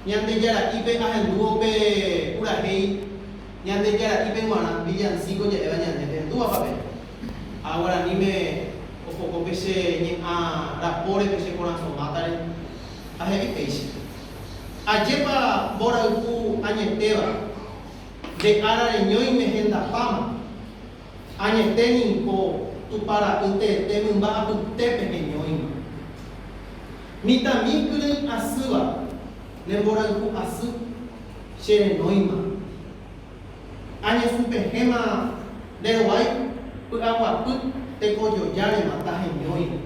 ñande yara ipe ahenduo pe urahei ñande yara ipe guana villancico ya eva ñande hendua pape ahora anime ojo pese ni a rapore pese corazón matare ahe ipeisi ajepa bora uku añeteva de ara de ñoi mejenda pama añeteni ko tu para ute te mumba tu tepe ñoi mitami kuri asuwa Nembora ku asu shere noima anya supe hema lewai pu awa pu te kojo jare mata henyoi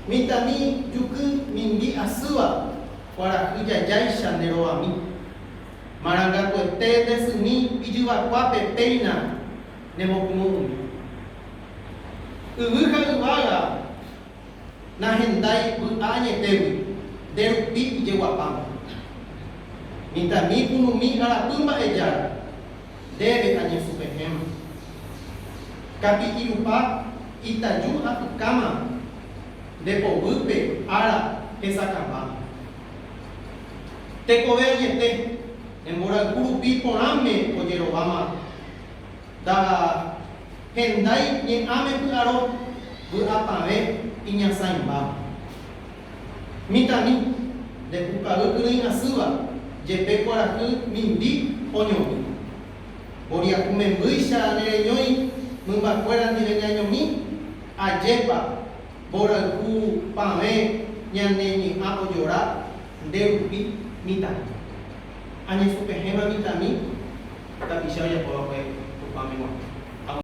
mitami juku mindi asua para kuja jaisha neroa mi maranga ko te desu ni ijuwa kwape peina nemo kumu ubuka ubaga na hendai bu anye tewi deru pi jewa pam minta mi punu mi ala tumba ejar debe anye supehem kapi irupa itaju atu kama depo bupe ala esa kama te kove yete embora guru pi poname ojero bama da hendai ni ame pu aro bu apave inya saimba mitami de bukaru kuri asua jepe kora ku mindi onyo boria kume muisha ne nyoi mumba kwera ni venya nyomi ajepa bora ku pame nyane ni apo jora derupi mitami anye supe hema mitami tapi saya bawa ke pame